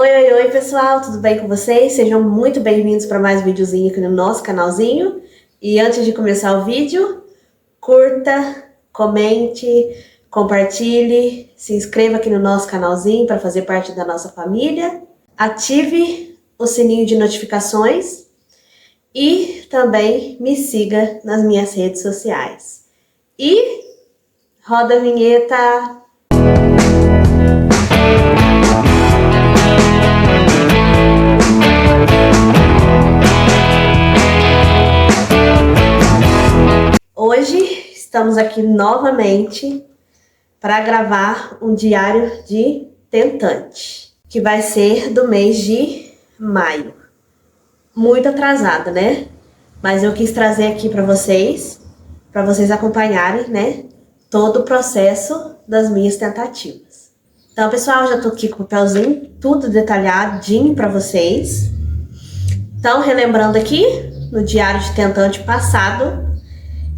Oi, pessoal, tudo bem com vocês? Sejam muito bem-vindos para mais um videozinho aqui no nosso canalzinho. E antes de começar o vídeo, curta, comente, compartilhe, se inscreva aqui no nosso canalzinho para fazer parte da nossa família. Ative o sininho de notificações e também me siga nas minhas redes sociais. E roda a vinheta! Hoje estamos aqui novamente para gravar um diário de tentante, que vai ser do mês de maio. Muito atrasada, né? Mas eu quis trazer aqui para vocês acompanharem, né, todo o processo das minhas tentativas. Então, pessoal, já tô aqui com o papelzinho, tudo detalhadinho para vocês. Então, relembrando aqui, no diário de tentante passado,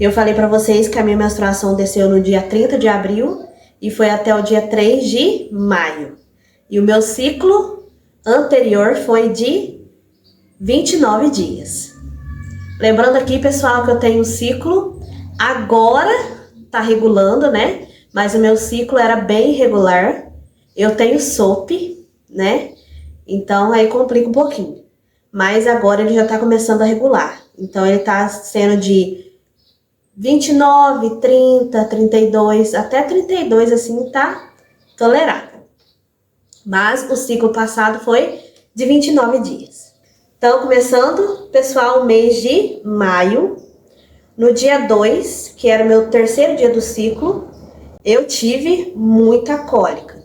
eu falei para vocês que a minha menstruação desceu no dia 30 de abril e foi até o dia 3 de maio. E o meu ciclo anterior foi de 29 dias. Lembrando aqui, pessoal, que eu tenho um ciclo, agora tá regulando, né? Mas o meu ciclo era bem irregular. Eu tenho SOP, né? Então aí complica um pouquinho. Mas agora ele já tá começando a regular. Então ele tá sendo de 29, 30, 32, até 32 assim tá tolerável. Mas o ciclo passado foi de 29 dias. Então, começando, pessoal, o mês de maio, no dia 2, que era o meu terceiro dia do ciclo, eu tive muita cólica.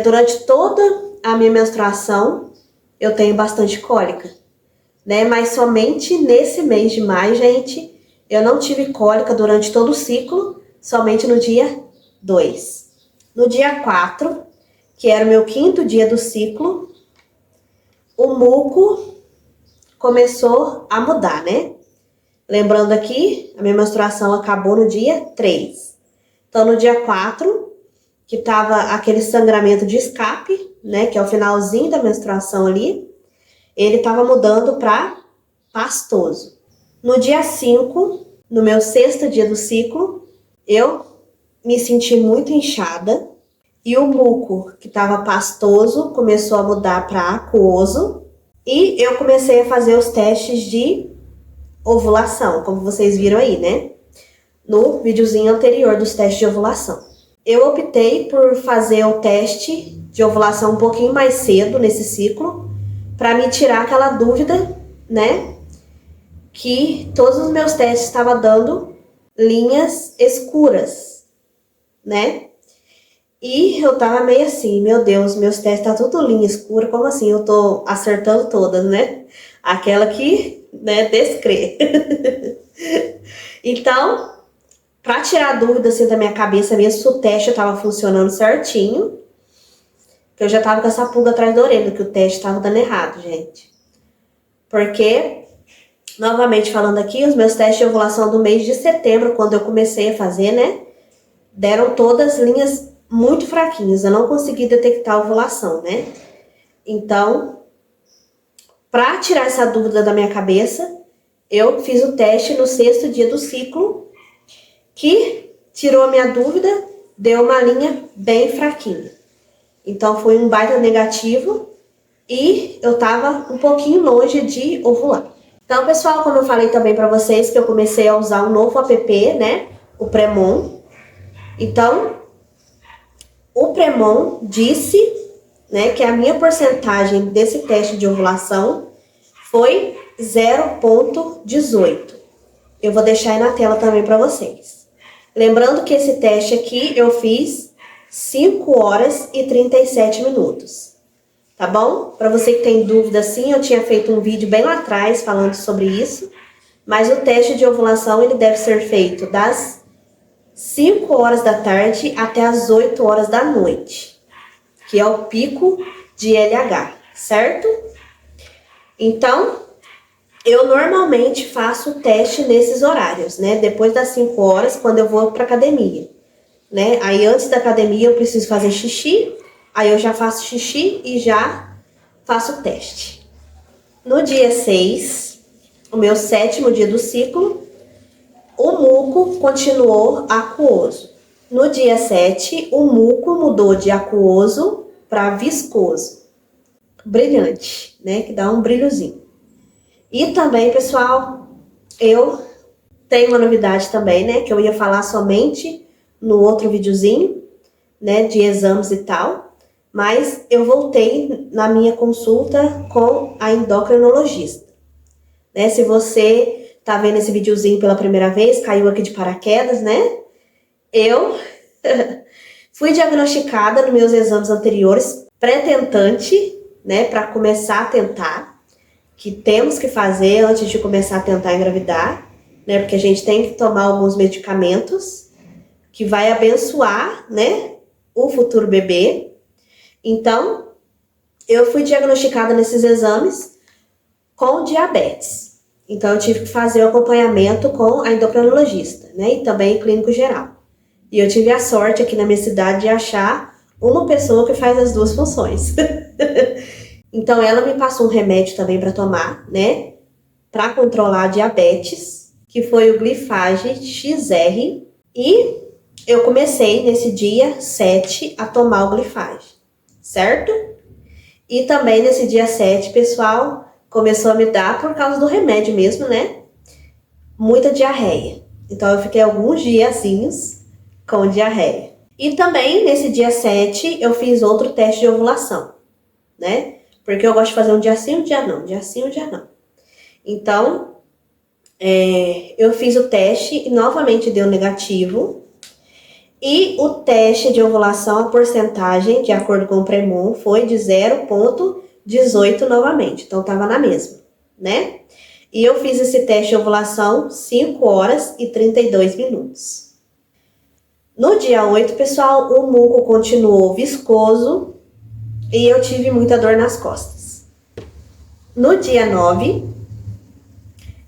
Durante toda a minha menstruação, eu tenho bastante cólica, né? Mas somente nesse mês de maio, gente, eu não tive cólica durante todo o ciclo, somente no dia 2. No dia 4, que era o meu quinto dia do ciclo, o muco começou a mudar, né? Lembrando aqui, a minha menstruação acabou no dia 3. Então, no dia 4, que tava aquele sangramento de escape, né? Que é o finalzinho da menstruação ali, ele tava mudando para pastoso. No dia 5, no meu sexto dia do ciclo, eu me senti muito inchada e o muco, que estava pastoso, começou a mudar para aquoso e eu comecei a fazer os testes de ovulação, como vocês viram aí, né? No videozinho anterior dos testes de ovulação. Eu optei por fazer o teste de ovulação um pouquinho mais cedo nesse ciclo, para me tirar aquela dúvida, né? Que todos os meus testes estavam dando linhas escuras, né? E eu tava meio assim, meu Deus, meus testes tá tudo linha escura, como assim? Eu tô acertando todas, né? Aquela que, né, descrê. Então, pra tirar a dúvida assim da minha cabeça mesmo, se o teste tava funcionando certinho, que eu já tava com essa pulga atrás da orelha, que o teste tava dando errado, gente. Porque, novamente falando aqui, os meus testes de ovulação do mês de setembro, quando eu comecei a fazer, né, deram todas linhas muito fraquinhas. Eu não consegui detectar a ovulação, né? Então, para tirar essa dúvida da minha cabeça, eu fiz o teste no sexto dia do ciclo, que tirou a minha dúvida, deu uma linha bem fraquinha. Então, foi um baita negativo e eu tava um pouquinho longe de ovular. Então, pessoal, como eu falei também para vocês, que eu comecei a usar um novo app, né? O Premon. Então, o Premon disse, né, que a minha porcentagem desse teste de ovulação foi 0,18. Eu vou deixar aí na tela também para vocês. Lembrando que esse teste aqui eu fiz 5 horas e 37 minutos. Tá bom? Para você que tem dúvida, sim, eu tinha feito um vídeo bem lá atrás falando sobre isso. Mas o teste de ovulação, ele deve ser feito das 5 horas da tarde até as 8 horas da noite, que é o pico de LH, certo? Então, eu normalmente faço o teste nesses horários, né? Depois das 5 horas, quando eu vou pra academia, né? Aí antes da academia eu preciso fazer xixi, aí eu já faço xixi e já faço o teste. No dia 6, o meu 7º dia do ciclo, o muco continuou aquoso. No dia 7, o muco mudou de aquoso para viscoso. Brilhante, né? Que dá um brilhozinho. E também, pessoal, eu tenho uma novidade também, né? Que eu ia falar somente no outro videozinho, né? De exames e tal. Mas eu voltei na minha consulta com a endocrinologista. Né? Se você tá vendo esse videozinho pela primeira vez, caiu aqui de paraquedas, né? Eu fui diagnosticada nos meus exames anteriores pré-tentante, né? Para começar a tentar, que temos que fazer antes de começar a tentar engravidar, né? Porque a gente tem que tomar alguns medicamentos que vai abençoar, né? O futuro bebê. Então, eu fui diagnosticada nesses exames com diabetes. Então, eu tive que fazer o acompanhamento com a endocrinologista, né? E também clínico geral. E eu tive a sorte aqui na minha cidade de achar uma pessoa que faz as duas funções. Então, ela me passou um remédio também para tomar, né? Para controlar a diabetes, que foi o Glifage XR. E eu comecei nesse dia 7 a tomar o Glifage, certo? E também nesse dia 7, pessoal, começou a me dar, por causa do remédio mesmo, né? Muita diarreia. Então, eu fiquei alguns diazinhos com diarreia. E também, nesse dia 7, eu fiz outro teste de ovulação, né? Porque eu gosto de fazer um dia sim, um dia não. Um dia sim, um dia não. Então, eu fiz o teste e novamente deu negativo. E o teste de ovulação, a porcentagem, de acordo com o Premon, foi de 0,18 novamente. Então, tava na mesma, né? E eu fiz esse teste de ovulação 5 horas e 32 minutos. No dia 8, pessoal, o muco continuou viscoso e eu tive muita dor nas costas. No dia 9,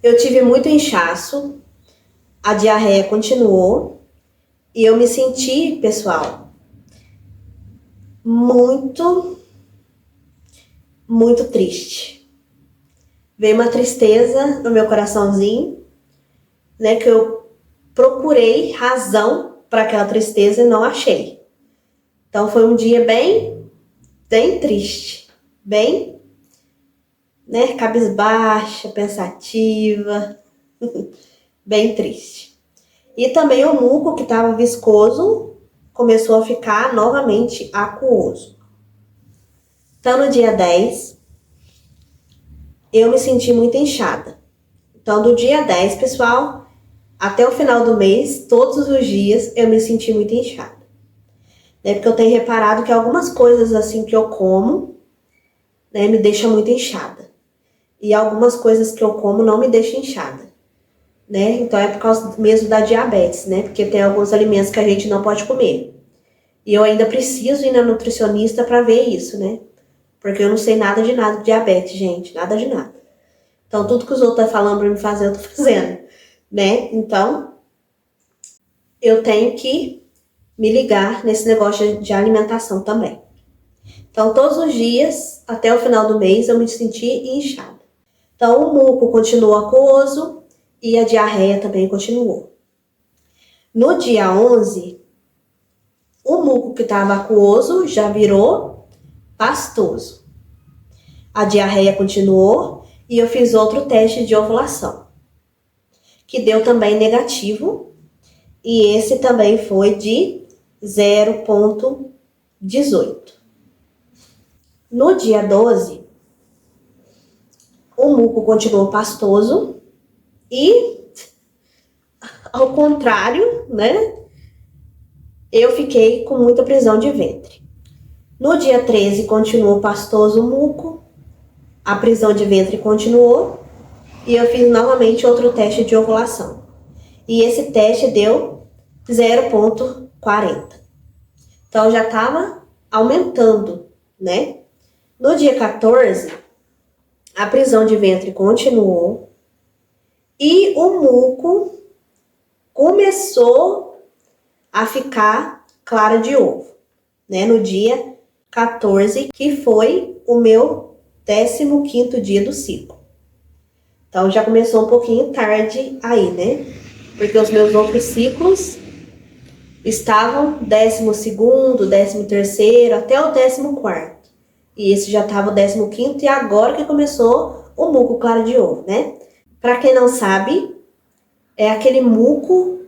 eu tive muito inchaço, a diarreia continuou e eu me senti, pessoal, muito triste. Veio uma tristeza no meu coraçãozinho, né, que eu procurei razão para aquela tristeza e não achei. Então foi um dia bem triste, bem, né, cabisbaixa, pensativa, bem triste. E também o muco que estava viscoso começou a ficar novamente aquoso. Então no dia 10, eu me senti muito inchada. Então do dia 10, pessoal, até o final do mês, todos os dias, eu me senti muito inchada. Né? Porque eu tenho reparado que algumas coisas assim que eu como, né, me deixam muito inchada. E algumas coisas que eu como não me deixam inchada. Né? Então é por causa mesmo da diabetes, né? Porque tem alguns alimentos que a gente não pode comer. E eu ainda preciso ir na nutricionista para ver isso, né? Porque eu não sei nada de diabetes, gente. Nada de nada. Então tudo que os outros estão falando para me fazer, eu tô fazendo. Né? Então, eu tenho que me ligar nesse negócio de alimentação também. Então, todos os dias, até o final do mês, eu me senti inchada. Então, o muco continuou aquoso e a diarreia também continuou. No dia 11, o muco que estava aquoso já virou pastoso. A diarreia continuou e eu fiz outro teste de ovulação, que deu também negativo, e esse também foi de 0,18. No dia 12, o muco continuou pastoso e, ao contrário, né, eu fiquei com muita prisão de ventre. No dia 13, continuou pastoso o muco, a prisão de ventre continuou e eu fiz novamente outro teste de ovulação. E esse teste deu 0,40. Então, já estava aumentando, né? No dia 14, a prisão de ventre continuou e o muco começou a ficar clara de ovo, né? No dia 14, que foi o meu 15º dia do ciclo. Então já começou um pouquinho tarde aí, né? Porque os meus outros ciclos estavam 12º, 13º, até o 14º. E esse já estava o 15º e agora que começou o muco claro de ovo, né? Para quem não sabe, é aquele muco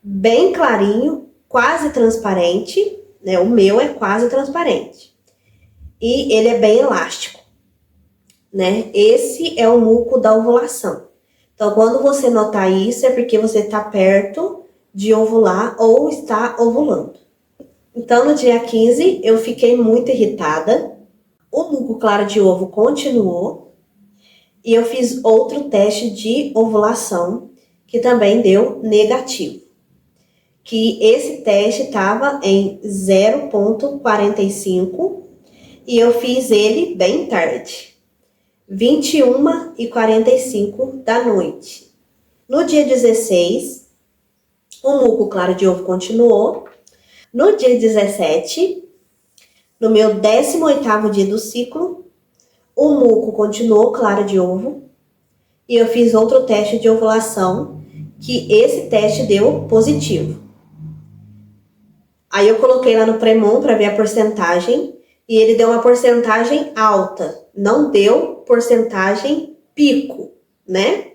bem clarinho, quase transparente, né? O meu é quase transparente. E ele é bem elástico, né? Esse é o muco da ovulação. Então, quando você notar isso, é porque você está perto de ovular ou está ovulando. Então, no dia 15, eu fiquei muito irritada. O muco claro de ovo continuou. E eu fiz outro teste de ovulação, que também deu negativo. Que esse teste estava em 0,45 e eu fiz ele bem tarde, 21h45 da noite. No dia 16, o muco claro de ovo continuou. No dia 17, no meu 18º dia do ciclo, o muco continuou claro de ovo e eu fiz outro teste de ovulação, que esse teste deu positivo. Aí eu coloquei lá no Premon para ver a porcentagem e ele deu uma porcentagem alta, não deu porcentagem pico, né?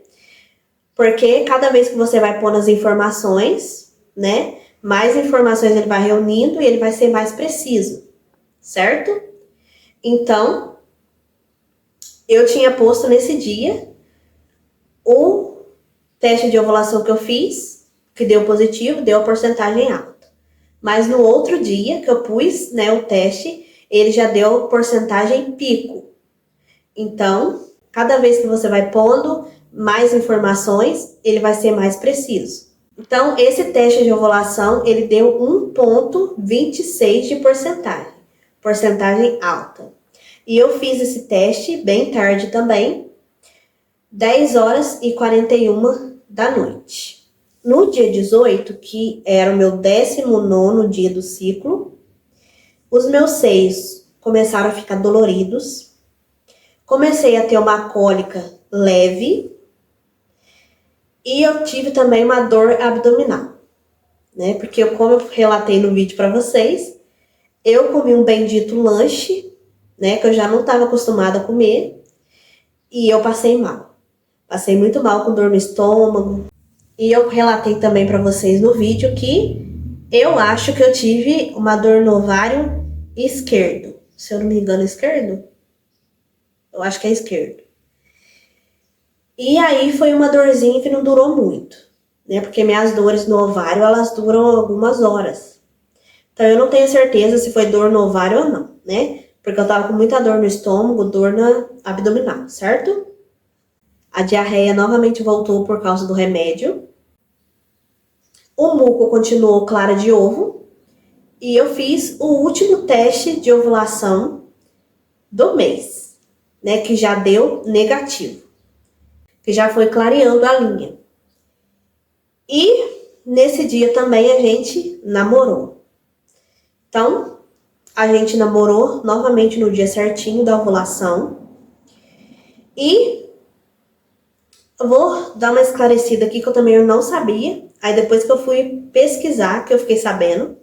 Porque cada vez que você vai pôr as informações, né, mais informações ele vai reunindo e ele vai ser mais preciso, certo? Então, eu tinha posto nesse dia o teste de ovulação que eu fiz, que deu positivo, deu a porcentagem alta. Mas no outro dia que eu pus, né, o teste, ele já deu porcentagem pico. Então, cada vez que você vai pondo mais informações, ele vai ser mais preciso. Então, esse teste de ovulação, ele deu 1,26 de porcentagem alta. E eu fiz esse teste bem tarde também, 10h41 da noite. No dia 18, que era o meu 19º dia do ciclo, os meus seios começaram a ficar doloridos. Comecei a ter uma cólica leve. E eu tive também uma dor abdominal, né? Porque como eu relatei no vídeo para vocês, eu comi um bendito lanche, né? Que eu já não estava acostumada a comer. E eu passei mal. Passei muito mal com dor no estômago. E eu relatei também para vocês no vídeo que eu acho que eu tive uma dor no ovário esquerdo. Se eu não me engano, esquerdo? Eu acho que é esquerdo. E aí foi uma dorzinha que não durou muito, né? Porque minhas dores no ovário, elas duram algumas horas. Então eu não tenho certeza se foi dor no ovário ou não, né? Porque eu tava com muita dor no estômago, dor na abdominal, certo? A diarreia novamente voltou por causa do remédio. O muco continuou clara de ovo. E eu fiz o último teste de ovulação do mês, né? Que já deu negativo. Que já foi clareando a linha. E nesse dia também a gente namorou. Então, a gente namorou novamente no dia certinho da ovulação. E eu vou dar uma esclarecida aqui que eu também não sabia. Aí depois que eu fui pesquisar, que eu fiquei sabendo,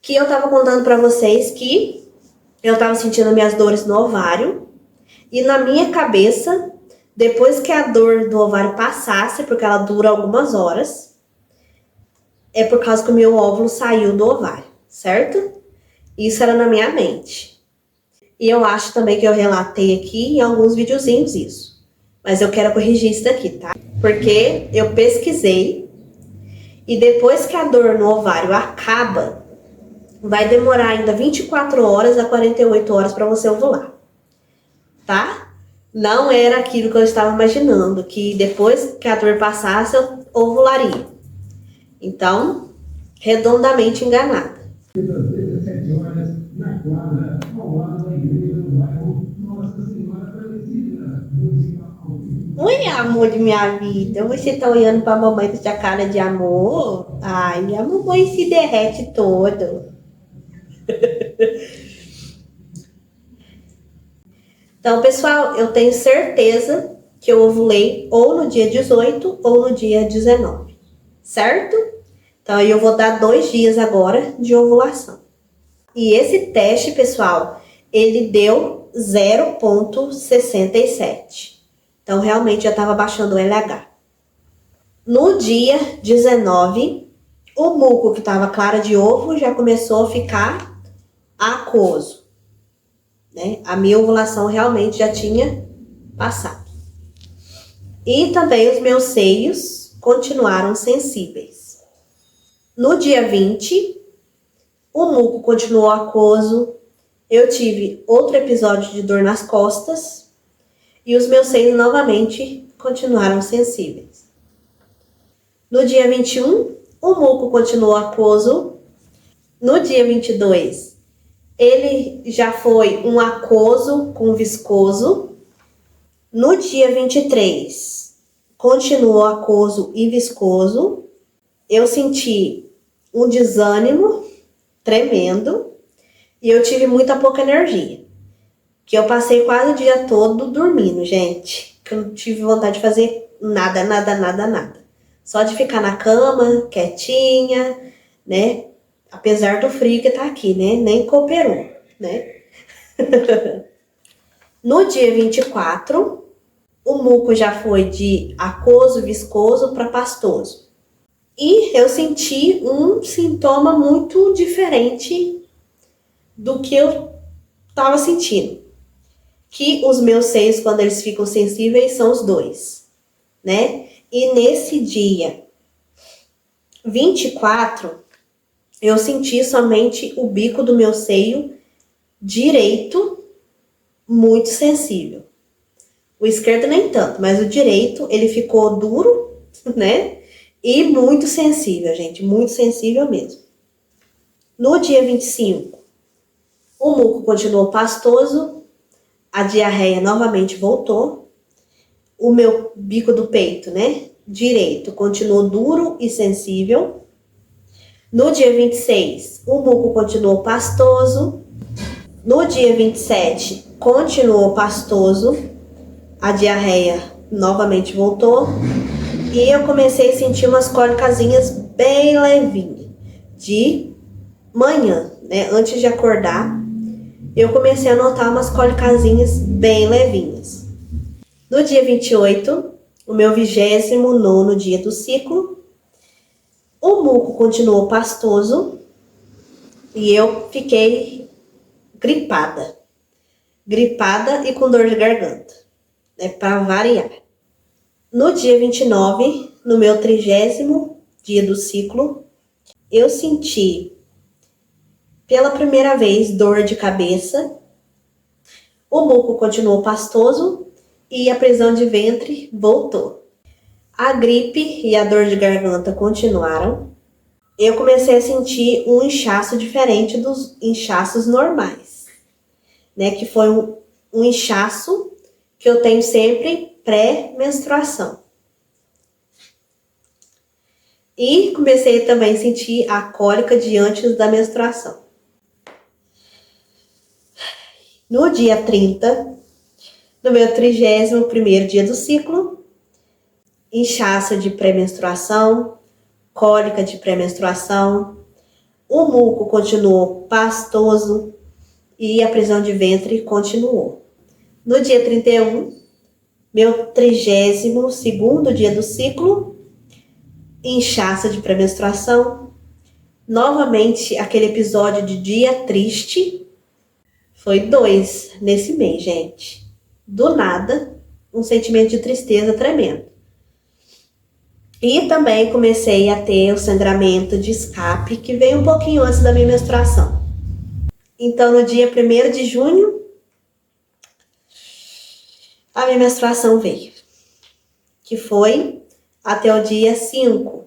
que eu tava contando pra vocês que eu tava sentindo minhas dores no ovário. E na minha cabeça, depois que a dor do ovário passasse, porque ela dura algumas horas, é por causa que o meu óvulo saiu do ovário, certo? Isso era na minha mente. E eu acho também que eu relatei aqui em alguns videozinhos isso. Mas eu quero corrigir isso daqui, tá? Porque eu pesquisei e depois que a dor no ovário acaba, vai demorar ainda 24 horas a 48 horas para você ovular, tá? Não era aquilo que eu estava imaginando, que depois que a dor passasse, eu ovularia. Então, redondamente enganada. Oi, amor de minha vida. Você tá olhando pra mamãe com essa cara de amor? Ai, a mamãe se derrete todo. Então, pessoal, eu tenho certeza que eu ovulei ou no dia 18 ou no dia 19, certo? Então, aí eu vou dar 2 dias agora de ovulação. E esse teste, pessoal, ele deu 0,67. Então, realmente já estava baixando o LH. No dia 19, o muco que estava clara de ovo já começou a ficar aquoso, né? A minha ovulação realmente já tinha passado. E também os meus seios continuaram sensíveis. No dia 20, o muco continuou aquoso, eu tive outro episódio de dor nas costas e os meus seios novamente continuaram sensíveis. No dia 21, o muco continuou aquoso. No dia 22, ele já foi um aquoso com viscoso. No dia 23, continuou aquoso e viscoso. Eu senti um desânimo tremendo e eu tive muita pouca energia. Que eu passei quase o dia todo dormindo, gente. Que eu não tive vontade de fazer nada. Só de ficar na cama, quietinha, né? Apesar do frio que tá aqui, né? Nem cooperou, né? No dia 24, o muco já foi de aquoso, viscoso para pastoso. E eu senti um sintoma muito diferente do que eu tava sentindo. Que os meus seios, quando eles ficam sensíveis, são os dois, né? E nesse dia 24, eu senti somente o bico do meu seio direito muito sensível. O esquerdo nem tanto, mas o direito, ele ficou duro, né? E muito sensível, gente, muito sensível mesmo. No dia 25, o muco continuou pastoso, a diarreia novamente voltou, o meu bico do peito, né, direito, continuou duro e sensível. No dia 26, o muco continuou pastoso. No dia 27, continuou pastoso, a diarreia novamente voltou. E eu comecei a sentir umas cólicazinhas bem levinhas. De manhã, né, antes de acordar, eu comecei a notar umas cólicazinhas bem levinhas. No dia 28, o meu 29º dia do ciclo, o muco continuou pastoso e eu fiquei gripada e com dor de garganta, né, para variar. No dia 29, no meu 30º dia do ciclo, eu senti pela primeira vez dor de cabeça, o muco continuou pastoso e a prisão de ventre voltou. A gripe e a dor de garganta continuaram. Eu comecei a sentir um inchaço diferente dos inchaços normais, né? Que foi um inchaço que eu tenho sempre pré-menstruação. E comecei também a sentir a cólica de antes da menstruação. No dia 30, no meu 31º dia do ciclo, inchaço de pré-menstruação, cólica de pré-menstruação, o muco continuou pastoso e a prisão de ventre continuou. No dia 31, meu 32º dia do ciclo, inchaço de pré-menstruação, novamente aquele episódio de dia triste. Foi 2 nesse mês, gente. Do nada, um sentimento de tristeza tremendo. E também comecei a ter o sangramento de escape, que veio um pouquinho antes da minha menstruação. Então, no dia 1º de junho, a minha menstruação veio. Que foi até o dia 5.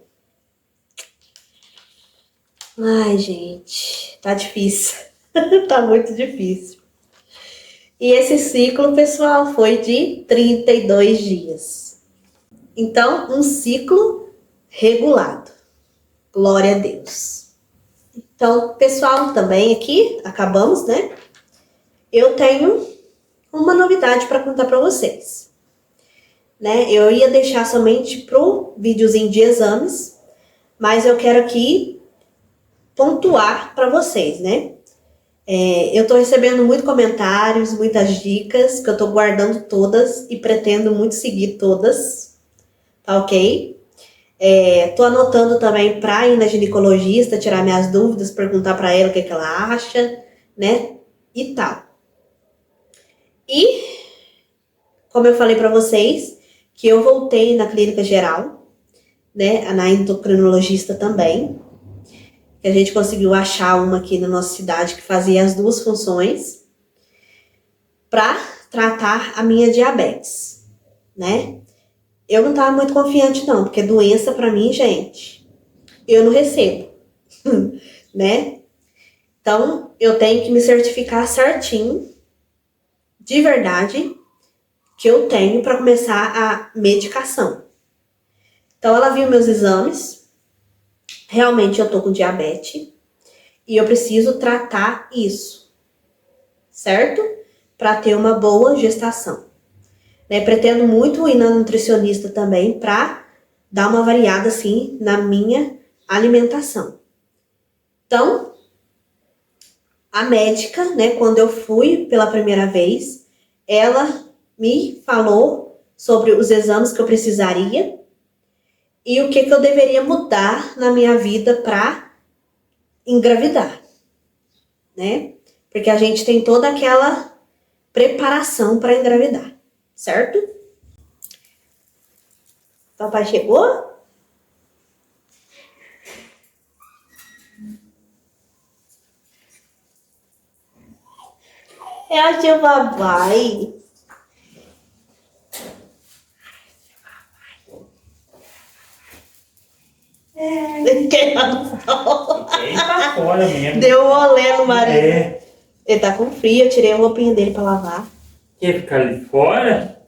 Ai, gente, tá difícil. Tá muito difícil. E esse ciclo, pessoal, foi de 32 dias. Então, um ciclo regulado. Glória a Deus. Então, pessoal, também aqui, acabamos, né? Eu tenho uma novidade para contar para vocês. Né? Eu ia deixar somente pro videozinho de exames, mas eu quero aqui pontuar para vocês, né? Eu tô recebendo muitos comentários, muitas dicas, que eu tô guardando todas e pretendo muito seguir todas, tá ok? Tô anotando também para ir na ginecologista, tirar minhas dúvidas, perguntar para ela o que ela acha, né? E tal. E, como eu falei para vocês, que eu voltei na clínica geral, né? Na endocrinologista também. Que a gente conseguiu achar uma aqui na nossa cidade que fazia as duas funções para tratar a minha diabetes, né? Eu não tava muito confiante não, porque doença para mim, gente, eu não recebo, né? Então, eu tenho que me certificar certinho, de verdade, que eu tenho para começar a medicação. Então, ela viu meus exames. Realmente eu tô com diabetes e eu preciso tratar isso, certo? Para ter uma boa gestação. Né? Pretendo muito ir na nutricionista também para dar uma variada assim na minha alimentação. Então, a médica, né, quando eu fui pela primeira vez, ela me falou sobre os exames que eu precisaria e o que eu deveria mudar na minha vida para engravidar, né? Porque a gente tem toda aquela preparação para engravidar, certo? Papai chegou? É o tio papai. Fiquei pra fora mesmo. Deu um olé no marido. É. Ele tá com frio, eu tirei a roupinha dele pra lavar. Quer ficar ali fora?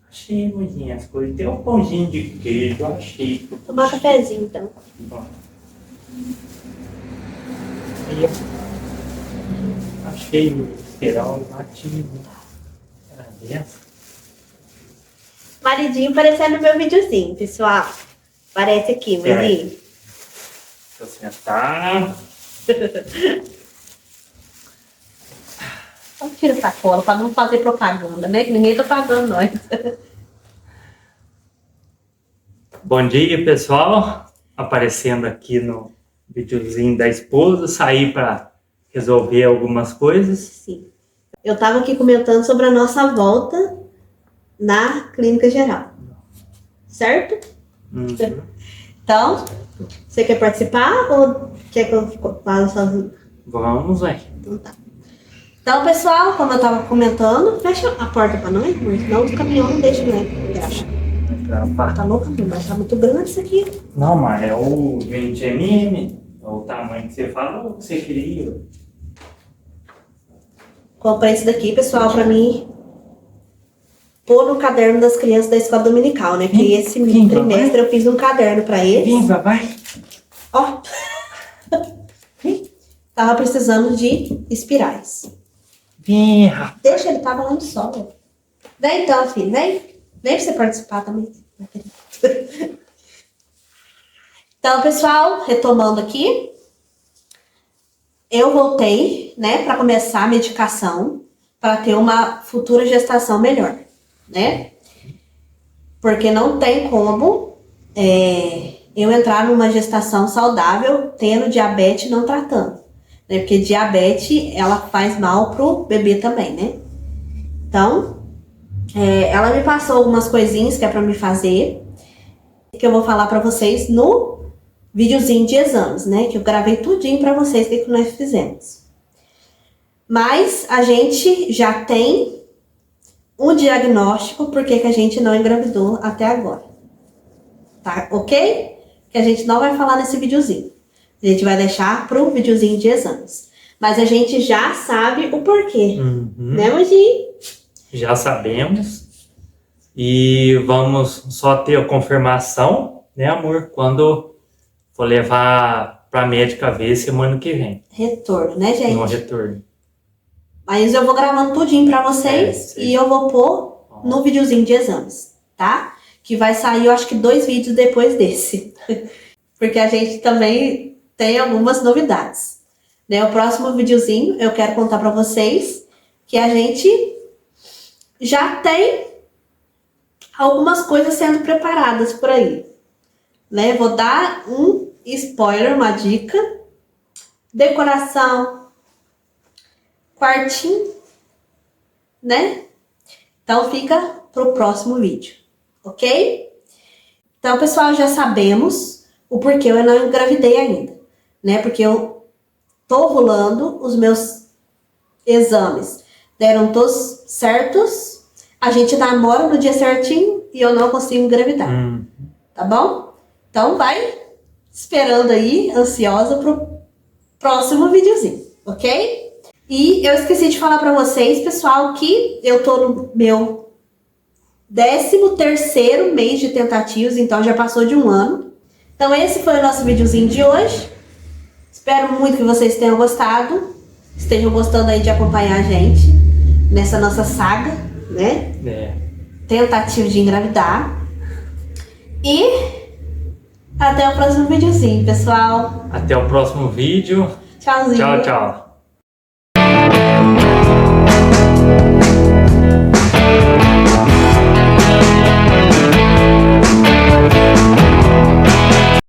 Achei, mozinha, as coisas. Tem um pãozinho de queijo, achei. Tomar cafezinho, então. Ó. Aí, ó. Achei o esperal latindo. Era dessa. Maridinho parecendo no meu videozinho, pessoal. Parece aqui, maridinho. Deixa eu sentar. Só tira a sacola pra não fazer propaganda, né? Que ninguém tá pagando nós. Bom dia, pessoal. Aparecendo aqui no videozinho da esposa. Saí para resolver algumas coisas. Sim. Eu tava aqui comentando sobre a nossa volta na clínica geral. Certo? Uhum. Então, você quer participar ou quer que eu fale sozinho? Vamos, velho. Então tá. Então, pessoal, como eu tava comentando, fecha a porta pra nós, amor, senão os caminhões não deixam, né? Tá louco, amor, mas tá muito grande isso aqui. Não, mas é o 20 mm, é o tamanho que você fala ou que você queria. Comprei isso daqui, pessoal, pra mim pôr no caderno das crianças da escola dominical, né? Que esse trimestre eu fiz um caderno pra eles. Vem, papai. Ó. Tava precisando de espirais. Vem, rapaz. Deixa, ele tava lá no sol. Vem então, filho, vem. Vem pra você participar também. Então, pessoal, retomando aqui. Eu voltei, né, pra começar a medicação, pra ter uma futura gestação melhor, né? Porque não tem como eu entrar numa gestação saudável tendo diabetes e não tratando. Né? Porque diabetes, ela faz mal pro bebê também, né? Então, ela me passou algumas coisinhas que é pra me fazer, que eu vou falar pra vocês no videozinho de exames, né? Que eu gravei tudinho pra vocês o que nós fizemos. Mas a gente já tem um diagnóstico porque que a gente não engravidou até agora. Tá ok? Que a gente não vai falar nesse videozinho. A gente vai deixar pro videozinho de exames. Mas a gente já sabe o porquê. Uhum. Né, Mogi? Já sabemos. E vamos só ter a confirmação, né, amor? Quando for levar pra médica ver semana que vem. Retorno, né, gente? No retorno. Mas eu vou gravando tudinho pra vocês e eu vou pôr no videozinho de exames, tá? Que vai sair, eu acho que 2 vídeos depois desse. Porque a gente também tem algumas novidades. Né? O próximo videozinho eu quero contar pra vocês que a gente já tem algumas coisas sendo preparadas por aí. Né? Vou dar um spoiler, uma dica. Decoração, quartinho, né? Então fica pro próximo vídeo, ok? Então, pessoal, já sabemos o porquê eu não engravidei ainda, né? Porque eu tô rolando, os meus exames deram todos certos, a gente namora no dia certinho e eu não consigo engravidar, tá bom? Então vai esperando aí, ansiosa pro próximo videozinho, ok? E eu esqueci de falar pra vocês, pessoal, que eu tô no meu 13º mês de tentativas, então já passou de 1 ano. Então esse foi o nosso videozinho de hoje. Espero muito que vocês tenham gostado, estejam gostando aí de acompanhar a gente nessa nossa saga, né? Tentativa de engravidar. E até o próximo videozinho, pessoal. Até o próximo vídeo. Tchauzinho. Tchau, tchau.